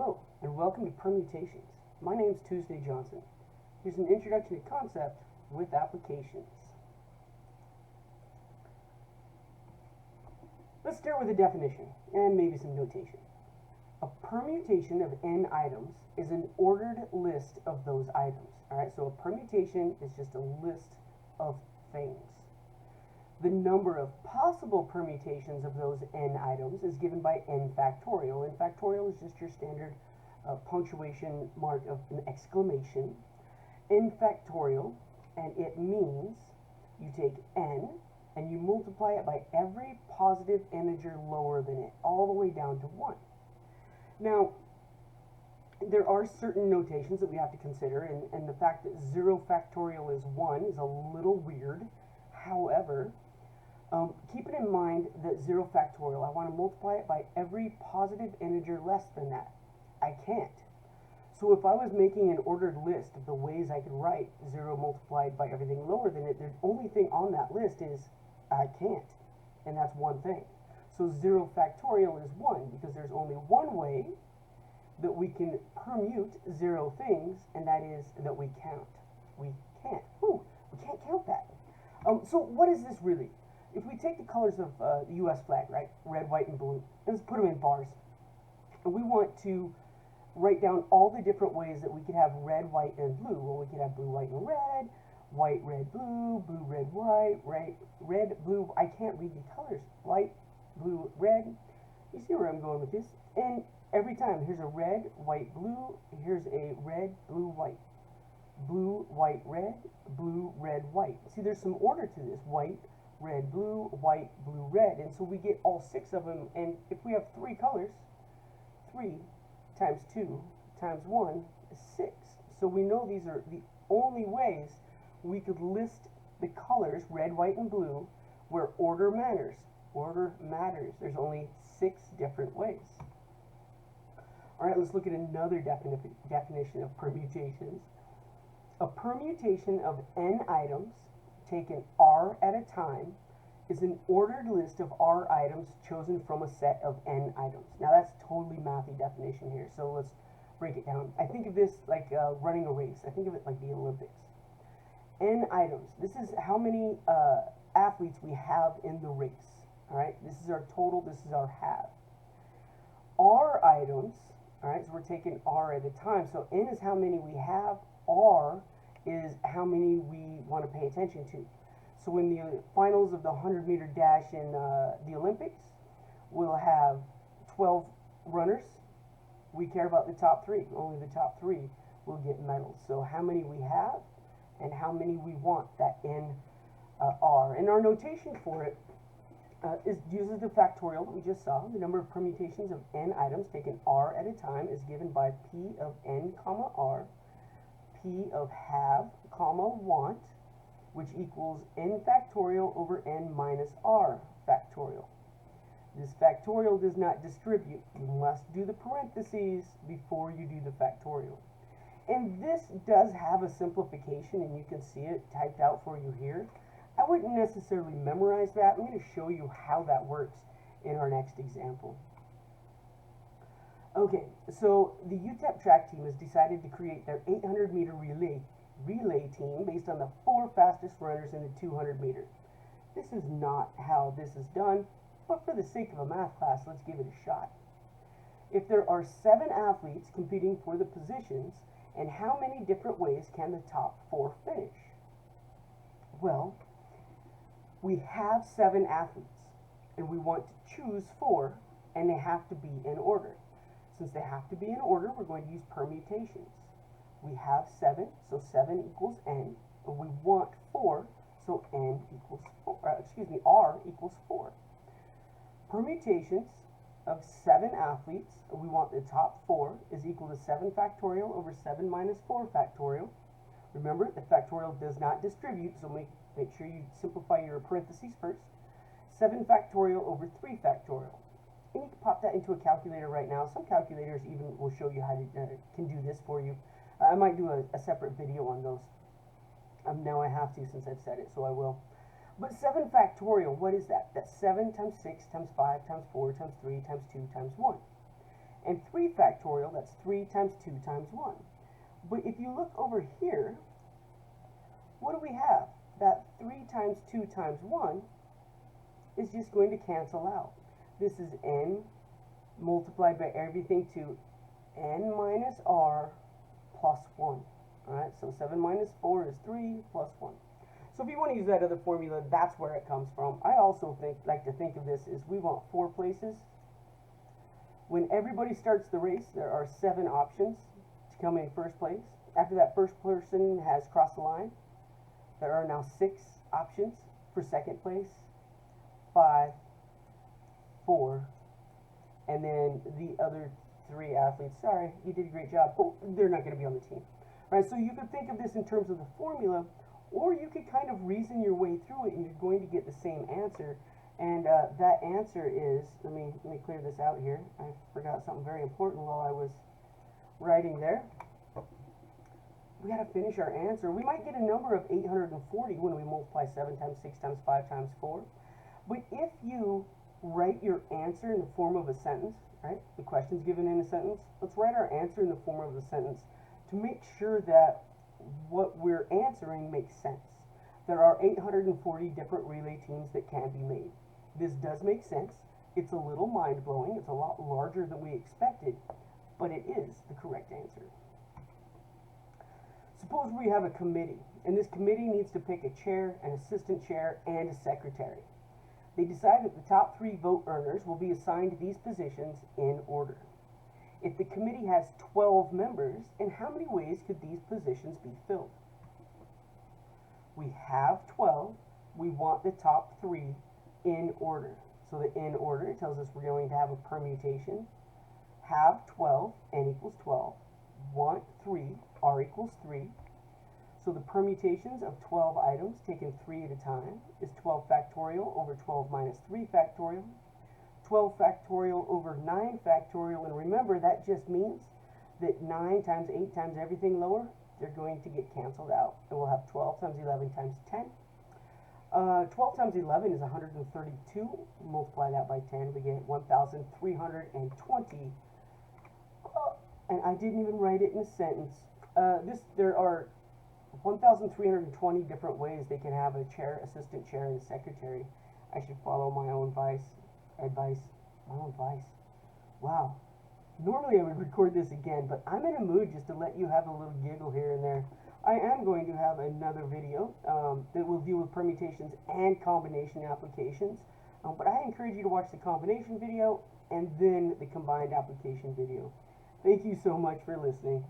Hello, and welcome to Permutations. My name is Tuesday Johnson. Here's an introduction to concept with applications. Let's start with a definition, and maybe some notation. A permutation of n items is an ordered list of those items. Alright, so a permutation is just a list of things. The number of possible permutations of those n items is given by n factorial. N factorial is just your standard punctuation mark of an exclamation. N factorial, and it means you take n and you multiply it by every positive integer lower than it, all the way down to 1. Now, there are certain notations that we have to consider, and the fact that 0 factorial is 1 is a little weird. However, keeping in mind that 0 factorial, I want to multiply it by every positive integer less than that. I can't. So if I was making an ordered list of the ways I could write 0 multiplied by everything lower than it, the only thing on that list is I can't. And that's one thing. So 0 factorial is 1 because there's only one way that we can permute 0 things, and that is that we count. We can't. Ooh, we can't count that. So what is this really? If we take the colors of the U.S. flag, right, red, white, and blue, and let's put them in bars, and we want to write down all the different ways that we could have red, white, and blue. Well, we could have blue, white, and red, white, red, blue, blue, red, white, red, blue. I can't read the colors. White, blue, red. You see where I'm going with this? And every time, here's a red, white, blue. Here's a red, blue, white. Blue, white, red, blue, red, white. See, there's some order to this. White, red, blue, white, blue, red. And so we get all 6 of them. And if we have 3 colors, 3 times 2 times 1 is 6. So we know these are the only ways we could list the colors, red, white, and blue, where order matters. Order matters. There's only 6 different ways. All right, let's look at another definition of permutations. A permutation of n items taken r at a time is an ordered list of r items chosen from a set of n items. Now that's totally mathy definition here, so let's break it down. I think of this like running a race. I think of it like the Olympics. N items. This is how many athletes we have in the race. All right, this is our total. This is our have. R items. All right, so we're taking r at a time. So n is how many we have. R is how many we want to pay attention to. So in the finals of the 100-meter dash in the Olympics, we'll have 12 runners. We care about the top 3. Only the top 3 will get medals. So how many we have and how many we want, that n r. And our notation for it uses the factorial that we just saw. The number of permutations of n items taken r at a time is given by p of n comma r, p of have comma want, which equals n factorial over n minus r factorial. This factorial does not distribute. You must do the parentheses before you do the factorial. And this does have a simplification, and you can see it typed out for you here. I wouldn't necessarily memorize that. I'm going to show you how that works in our next example. Okay, so the UTEP track team has decided to create their 800-meter relay team based on the 4 fastest runners in the 200-meter. This is not how this is done, but for the sake of a math class, let's give it a shot. If there are 7 athletes competing for the positions, and how many different ways can the top 4 finish? Well, we have 7 athletes, and we want to choose 4, and they have to be in order. Since they have to be in order, we're going to use permutations. We have 7, so 7 equals n, and we want 4, so n equals 4, r equals 4. Permutations of 7 athletes, we want the top 4 is equal to 7 factorial over 7 minus 4 factorial. Remember, the factorial does not distribute, so make sure you simplify your parentheses first. 7 factorial over 3 factorial. And you can pop that into a calculator right now. Some calculators even will show you how to can do this for you. I might do a separate video on those. Now I have to since I've said it, so I will. But 7 factorial, what is that? That's 7 times 6 times 5 times 4 times 3 times 2 times 1. And 3 factorial, that's 3 times 2 times 1. But if you look over here, what do we have? That 3 times 2 times 1 is just going to cancel out. This is n multiplied by everything to n minus r plus 1. Alright, so 7 minus 4 is 3 plus 1. So if you want to use that other formula, that's where it comes from. I also like to think of this as we want 4 places. When everybody starts the race, there are 7 options to come in first place. After that first person has crossed the line, there are now 6 options for second place. 5, 4, and then the other 3 athletes, sorry, you did a great job, oh, they're not going to be on the team. Right, so you could think of this in terms of the formula, or you could kind of reason your way through it and you're going to get the same answer. And that answer is, let me clear this out here. I forgot something very important while I was writing there. We got to finish our answer. We might get a number of 840 when we multiply 7 times 6 times 5 times 4. But if you write your answer in the form of a sentence, right? The question's given in a sentence. Let's write our answer in the form of a sentence to make sure that what we're answering makes sense. There are 840 different relay teams that can be made. This does make sense. It's a little mind-blowing. It's a lot larger than we expected, but it is the correct answer. Suppose we have a committee, and this committee needs to pick a chair, an assistant chair, and a secretary. They decide that the top 3 vote earners will be assigned these positions in order. If the committee has 12 members, in how many ways could these positions be filled? We have 12. We want the top 3 in order. So the in order tells us we're going to have a permutation. Have 12, n equals 12. Want 3, r equals 3. So the permutations of 12 items taken 3 at a time is 12 factorial over 12 minus 3 factorial. 12 factorial over 9 factorial, and remember that just means that 9 times 8 times everything lower, they're going to get canceled out. And we'll have 12 times 11 times 10. 12 times 11 is 132. Multiply that by 10, we get 1,320. And I didn't even write it in a sentence. There are 1,320 different ways they can have a chair, assistant chair, and a secretary. I should follow my own advice. Wow. Normally I would record this again, but I'm in a mood just to let you have a little giggle here and there. I am going to have another video that will deal with permutations and combination applications, but I encourage you to watch the combination video and then the combined application video. Thank you so much for listening.